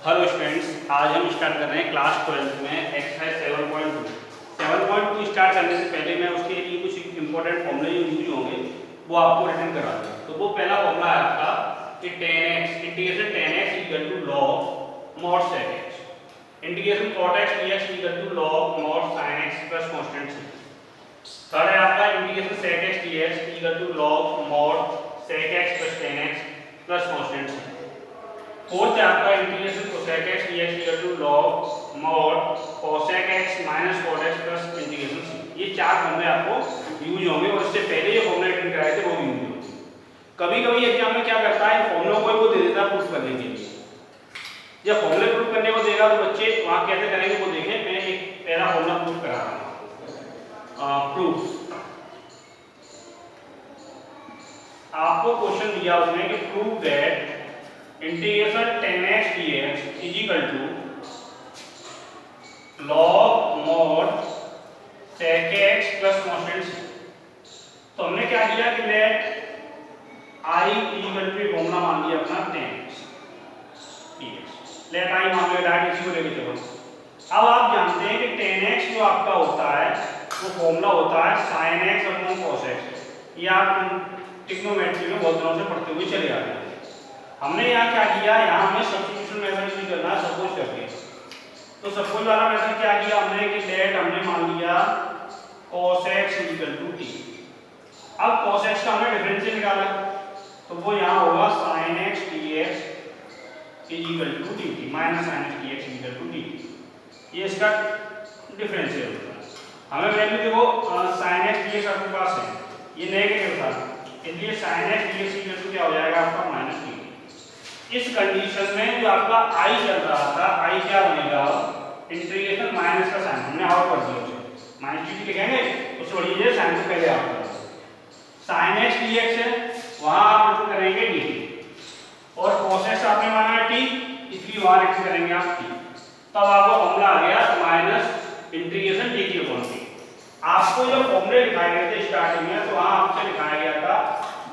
Hello students, आज हम start कर रहे हैं क्लास 12 में एक्सरसाइज 7.2। 7.2 स्टार्ट करने से पहले मैं उसके लिए कुछ इंपॉर्टेंट फॉर्मूले जो यूज होंगे वो आपको रिटर्न करा दूंगा। तो वो पहला फॉर्मूला है आपका कि tan x integration tan x equal to log mod sec x, integration cot x dx equal to log mod sin x plus constant c। Third है आपका integration sec x dx equal to log mod sec x plus tan x plus constant c। Fourth है आपका integration cosec x dx equal to log mod cosec x minus cot x plus integration c। ये चार फॉर्मूले आपको use होंगे और इससे पहले जो फॉर्मूले रिटर्न कराए थे वो भी यूज होंगे। कभी-कभी एग्जाम में क्या करता है, फॉर्मूलों को दे देता है प्रूफ करने के लिए। जब फॉर्मूले प्रूफ करने को देगा तो बच्चे वहां कैसे करेंगे वो देखें। मैं एक पहला फॉर्मूला प्रूफ करा रहा हूं। प्रूफ आपको क्वेश्चन दिया उसमें कि prove that integration tan x dx is equal to log mod sec x plus constant c। तो हमने क्या किया कि let I equal to formula मान लिया अपना tan x dx। Let I मान लिया, डायरेक्ट इसी को लेके चलो। अब आप जानते हैं कि tan x जो आपका होता है वो फॉर्मूला होता है sin x upon cos x। ये आप ट्रिग्नोमेट्री में बहुत दिनों से पढ़ते हुए चले आ रहे हैं। हमने यहाँ क्या किया, यहाँ हमें सब्स्टिट्यूशन मेथड यूज करना है सपोज करके। तो सपोज वाला मेथड क्या किया हमने कि लेट हमने मान लिया cos x equal to t। अब cos x का हमने डिफरेंशियल निकाला तो वो यहाँ होगा sin x dx equal to dt minus sin x dx equal to dt। ये इसका डिफरेंशियल होता है। हमें वैल्यू देखो sin x dx आपके पास है, ये नेगेटिव था इसलिए sin x dx equal to क्या हो जाएगा आपका माइनस dt। इस कंडीशन में जो आपका I चल रहा था, I क्या बनेगा, इंटीग्रेशन माइनस का साइन हमने आउट कर दिया उसे माइनस dt लिखेंगे, उससे बड़ी ये साइन से पहले आपका sin x dx है, वहां आप रिटर्न करेंगे dt और cos x आपने माना है t इसलिए वहां रिटर्न करेंगे आप t। तब आपको फॉर्मूला आ गया minus integration dt upon t। आपको जो फॉर्मूले लिखाए गए थे स्टार्टिंग में तो वहां आपसे लिखाया गया था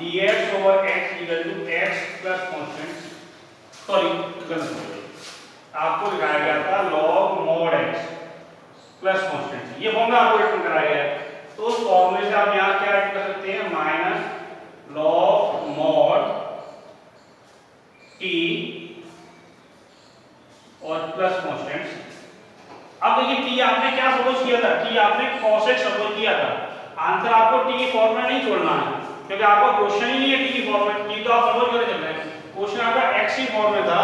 dx over x equal to x plus constant, sorry गलत हो गया, आपको लिखाया गया था log mod x plus constant. ये फॉर्मूला आपको रिटर्न कराया गया है तो उस फॉर्मूले से आप यहां क्या राइट कर सकते हैं, माइनस log mod t और प्लस कांस्टेंट। अब देखिए t आपने क्या सपोज किया था, t आपने cos x सपोज किया था। आंसर आपको t की फॉर्मूला नहीं छोड़ना है क्योंकि आपका क्वेश्चन ही नहीं है t की फॉर्मूला, t तो आप सपोज करके चल रहे हैं। क्वेश्चन आपका x की फॉर्म में था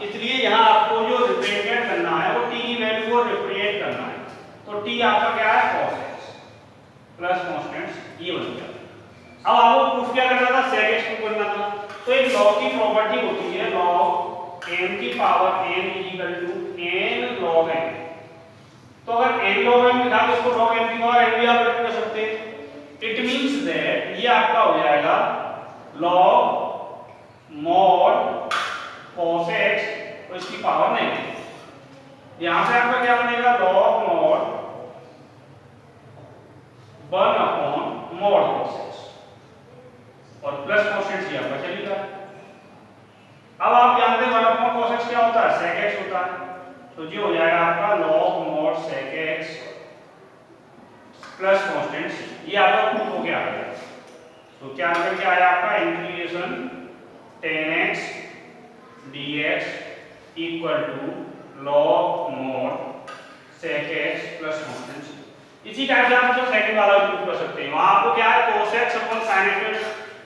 इसलिए यहां आपको जो रिप्रेजेंट करना है वो t की वैल्यू को रिप्रेजेंट करना है। तो t आपका क्या है cos x प्लस कांस्टेंट, ये बन गया। अब आपको प्रूफ क्या करना था, sec x प्रूफ करना था। तो एक log की प्रॉपर्टी होती है log n की power n equal to n log n। तो अगर n log n लिखा तो इसको log n की पावर n भी आप रिटर्न कर सकते हैं। इट मींस दैट ये आपका हो जाएगा log mod cos x और इसकी पावर नेगेटिव। यहां से आपका क्या बनेगा log mod 1 upon mod cos x और प्लस कांस्टेंट ये आपका चलेगा। अब आप जानते हैं 1 अपॉन cos x क्या होता है, sec x होता है। तो ये हो जाएगा आपका log mod sec x plus constant ये आपका प्रूफ हो गया। तो क्या आंसर क्या आया आपका, integration tan x dx equal to log mod sec x plus constant. इसी टाइप से आप जो सेकंड वाला प्रूफ कर सकते हैं। वहां आपको क्या है cos x upon sin x,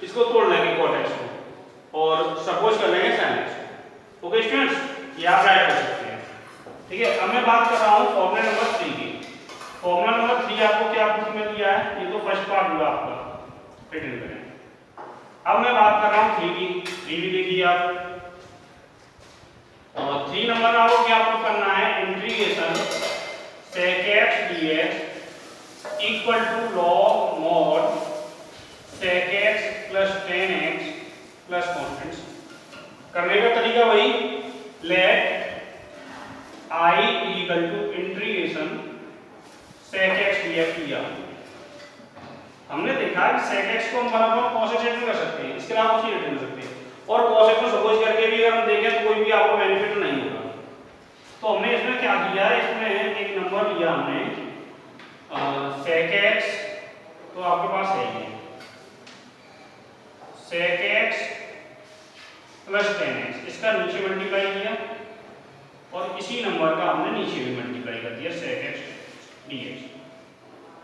इसको तोड़ लेंगे cot x को और सपोज कर लेंगे sin x। ओके स्टूडेंट्स, ये आप राइट कर सकते हैं। ठीक है, अब मैं बात कर रहा हूं फॉर्मूला नंबर 3 की। फॉर्मूला नंबर 3 आपको क्या प्रूफ में दिया है, ये तो फर्स्ट पार्ट हुआ आपका, रिटर्न करें। अब मैं बात कर रहा हूं 3 की, 3 भी देखिए आप। और 3 नंबर आपको क्या प्रूफ करना है, integration sec x dx equal to log mod sec x plus tan x plus constant. करने का तरीका वही, let I equal to integration sec x dx किया। हमने देखा कि sec x को हम बराबर cos x रिटर्न कर सकते हैं, इसके अलावा कुछ नहीं रिटर्न कर सकते। और cos x को सपोज करके भी अगर हम देखें तो कोई भी आपको बेनिफिट नहीं होगा। तो हमने इसमें क्या किया, इसमें एक नंबर लिया हमने sec x, तो आपके पास है ये sec x plus tan x, इसका नीचे मल्टीप्लाई किया और इसी नंबर का हमने नीचे भी मल्टीप्लाई कर दिया sec x dx।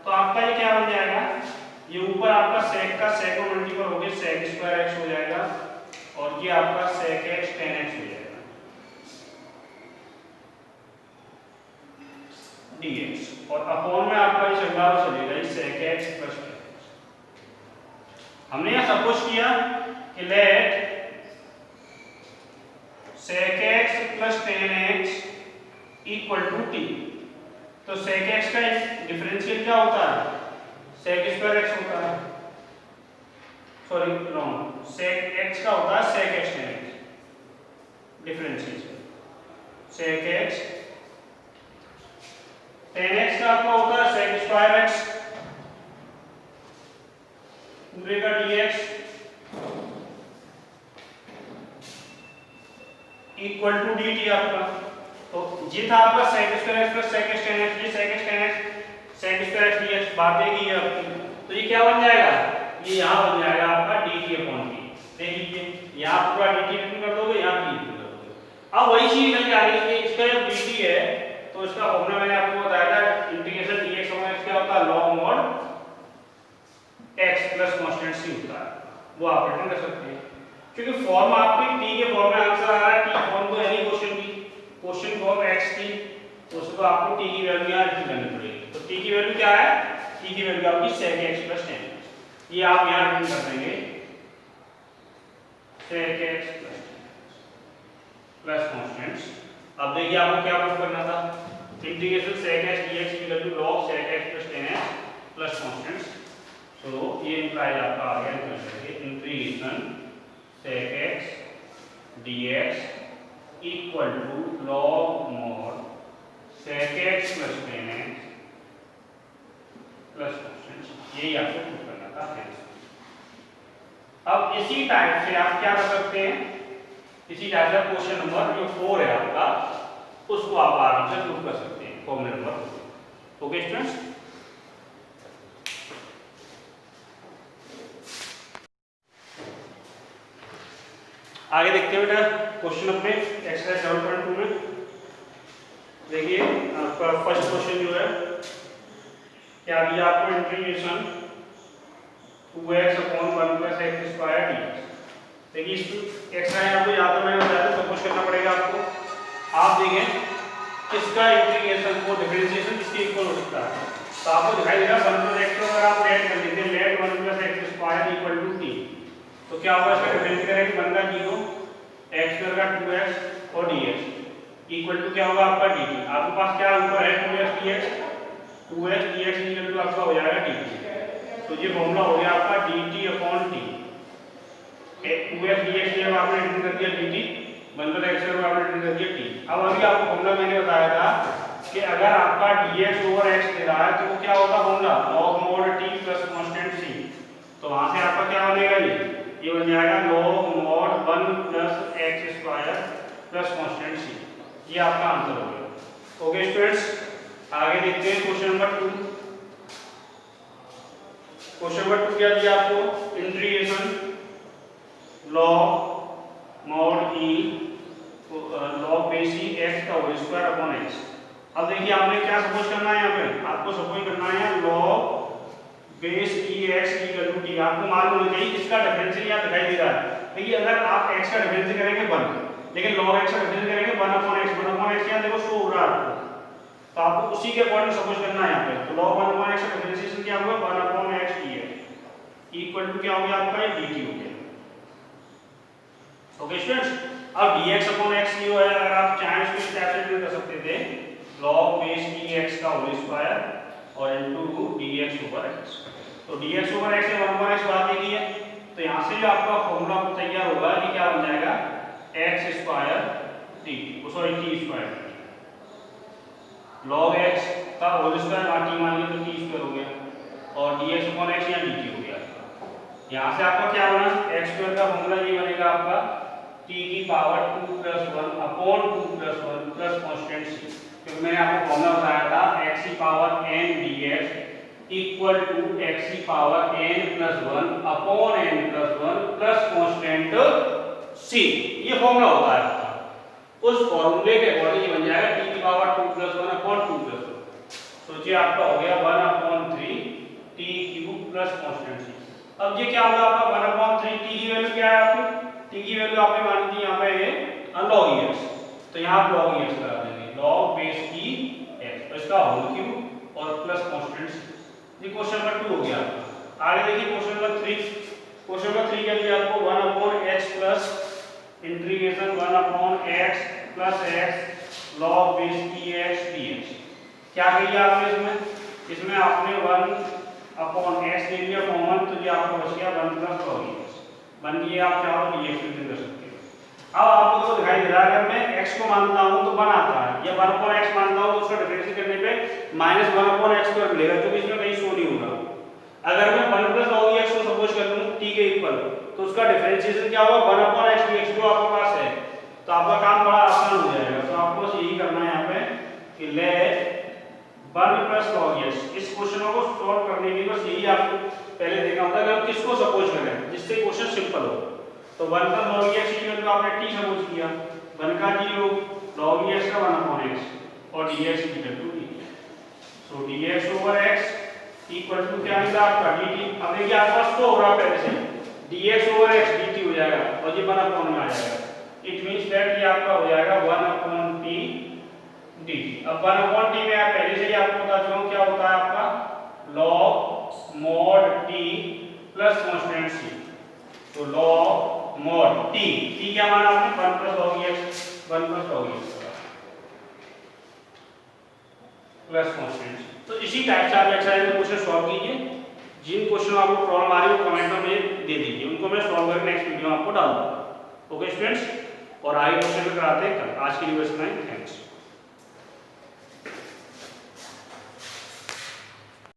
तो आपका ये क्या बन जाएगा, ये ऊपर आपका sec का sec को मल्टीपल हो गया sec स्क्वायर x हो जाएगा और ये आपका sec x tan x हो जाएगा dx, और अपॉन में आपका ये चला चलेगा ये sec x plus tan x। हमने यह सपोज किया कि let sec x plus tan x equal to t, तो sec x का डिफरेंशियल क्या होता है, sec स्क्वायर x होता है, सॉरी रॉन्ग, sec x का होता है sec x tan x, differential sec x tan x का आपका होता है sec स्क्वायर x पूरे का dx इक्वल टू dt आपका। तो ये था आपका sec square x plus sec x tan x, ये sec x tan x sec square x dx बात एक ही है आपकी। तो ये क्या बन जाएगा, ये यहाँ बन जाएगा आपका dt अपॉन t। देख लीजिए यहाँ पूरा dt रिटर्न कर दोगे, यहाँ t रिटर्न कर दोगे। अब वही चीज निकल के आ रही है कि इसका जब dt है तो इसका फॉर्मूला मैंने आपको बताया था इंटीग्रेशन dx अपॉन x क्या होता है, log mod x plus constant c होता है, वो आप रिटर्न कर सकते हैं क्योंकि फॉर्म आपकी t के फॉर्म में आंसर आ रहा है, t फॉर्म तो एनी क्वेश्चन की क्वेश्चन फॉर्म x थी, तो उसको आपको t की वैल्यू यहां रिटर्न करनी पड़ेगी। तो t की वैल्यू क्या है, t की वैल्यू आपकी sec x plus tan x, ये आप यहां रिटर्न कर देंगे sec x प्लस कांस्टेंट्स। अब देखिए आपको क्या प्रूव करना था, integration sec x dx equal to log sec x plus tan x plus constants. तो ये इंप्लाइज आपका आ गया integration sec x dx equal to log mod sec x plus tan x plus constants, यही आपको prove करना था। अब इसी टाइप से आप क्या कर सकते हैं, इसी टाइप से क्वेश्चन नंबर जो 4 है आपका उसको आप आराम से प्रूव कर सकते हैं, फॉर्मूला नंबर 4। ओके स्टूडेंट्स, आगे देखते हैं बेटा क्वेश्चन अपने एक्सरसाइज 7.2 में। देखिए आपका फर्स्ट क्वेश्चन जो है क्या दिया आपको, integration 2x upon 1 plus x square dx। देखिए इस एक्सरसाइज आपको याद है, मैंने बताया था सब कुछ करना पड़ेगा आपको। आप देखें किसका इंटीग्रेशन को डिफरेंशिएशन किसके इक्वल हो सकता है, तो आपको दिखाई देगा 1 प्लस x को अगर आप लेट कर देते हैं, let 1 plus x square equal to t, तो क्या होगा, इसका डिफरेंशिएट करेंगे 1 का 0 x स्क्वायर का 2x और dx इक्वल टू क्या होगा आपका dt। आपके पास क्या ऊपर है 2x dx, 2x dx equal to आपका हो जाएगा dt। तो ये फॉर्मूला हो गया आपका dt upon t, 2x dx जब आपने रिटर्न कर दिया dt, 1 प्लस x स्क्वायर आपने रिटर्न कर दिया t। अब अभी आपको फॉर्मूला मैंने बताया था कि अगर आपका dx ओवर x दे रहा है तो वो क्या होता formula, log mod t plus constant c। तो वहां से आपका क्या बनेगा, ये बन जाएगा log mod 1 plus x square plus constant c, ये आपका आंसर हो गया। ओके स्टूडेंट्स, आगे देखते हैं क्वेश्चन नंबर 2। क्वेश्चन नंबर 2 क्या दिया आपको, integration log mod e log base e x का होल स्क्वायर अपॉन x। अब देखिए आपने क्या सपोज करना है, यहाँ पे आपको सपोज करना है log base e x equal to t। आपको मालूम होना चाहिए इसका डिफरेंशियल यहाँ दिखाई दे रहा है। देखिए अगर आप x का डिफरेंशियल करेंगे 1, लेकिन log x का डिफरेंशियल करेंगे 1 अपॉन x यहाँ देखो शो हो रहा है आपको, तो आपको उसी के अकॉर्डिंग सपोज करना है यहाँ पे। तो log 1 अपॉन x का डिफरेंशिएशन क्या हुआ, 1 upon x dx equal to क्या हो गया आपका dt हो गया। ओके स्टूडेंट्स, अब dx अपॉन x जो है अगर आप चाहें इसको कैसे कर सकते थे, log बेस e x का होल स्क्वायर और इनटू dx ओवर x। तो dx ओवर x है 1 ओवर x बात देखी है, तो यहाँ से जो आपका फॉर्मूला तैयार होगा कि क्या बन जाएगा x square t, sorry t square log x का होल स्क्वायर t मान लिया तो t स्क्वायर हो गया और dx अपॉन x या dt हो गया। यहाँ से आपका क्या बना, x स्क्वायर का फॉर्मूला ये बनेगा आपका t की power 2 plus 1 upon 2 plus 1 plus constant c, क्योंकि मैंने आपको फॉर्मूला बताया था x की power n dx equal to x की power n plus 1 upon n plus 1 plus constant c। ये फॉर्मूला होता है आपका, उस फॉर्मूले के अकॉर्डिंग ये बन जाएगा t की पावर 2 प्लस 1 अपॉन 2 प्लस 1। सोचिए आपका हो गया 1 upon 3 t cube plus constant c। अब ये क्या होगा आपका 1 अपॉन 3 t की वैल्यू क्या है आपकी, t की वैल्यू आपने मानी थी यहाँ पे ये log x, तो यहाँ आप log x लगा देंगे, log बेस की x, तो इसका होल क्यूब और प्लस कांस्टेंट c। ये क्वेश्चन नंबर 2 हो गया आपका। आगे देखिए क्वेश्चन नंबर 3। क्वेश्चन नंबर 3 के लिए आपको 1 upon x plus integration 1 upon x plus x log base की x dx। क्या किया आपने इसमें आपने 1 अपॉन x ले लिया कॉमन, तो ये आपको बच गया 1 प्लस log x, बन गया आप चाहो तो dx भी कर सकते हो। अब आपको तो दिखाई दे रहा है अगर मैं x को मानता हूं तो 1 आता है, या 1 अपॉन x मानता हूं तो उसका डिफरेंशिएट करने पे माइनस 1 अपॉन x स्क्वायर मिलेगा, जो कि इसमें कहीं शो नहीं होगा। अगर मैं 1 प्लस log x को सपोज कर लूं t के इक्वल, तो उसका डिफरेंशिएशन क्या होगा 1 अपॉन x dx, जो आपके पास है, तो आपका काम बड़ा आसान हो जाएगा। तो आपको बस यही करना है यहाँ पे कि लेट 1 प्लस log x, इस क्वेश्चन को सॉल्व करने के लिए बस यही आपको पहले देखना होता है कि हम किसको सपोज करें जिससे क्वेश्चन सिंपल हो। तो 1 प्लस log x की वैल्यू आपने t सपोज किया, 1 का 0 log x का 1 अपॉन x और dx की value dt। So dx over x equal to क्या मिला आपका dt। अब देखिए आपके पास तो हो रहा पहले से dx ओवर x dt हो जाएगा और ये 1 अपॉन में आ जाएगा। इट मींस दैट ये आपका हो जाएगा 1 अपॉन t dt। अब 1 अपॉन t में आप पहले से ही आपको बता चुका हूं क्या होता है आपका log mod t plus constant c। तो log mod t क्या माना आपने 1 plus log x, 1 plus log x plus constant c। तो इसी टाइप से आप एक्सरसाइज में क्वेश्चन सॉल्व कीजिए। जिन क्वेश्चन में आपको प्रॉब्लम आ रही है वो कमेंट में मुझे दे दीजिए, उनको मैं सॉल्व करके नेक्स्ट वीडियो में आपको डाल दूंगा। ओके स्टूडेंट्स, और आगे क्वेश्चन में कराते हैं कल। आज के लिए बस इतना ही, थैंक्स।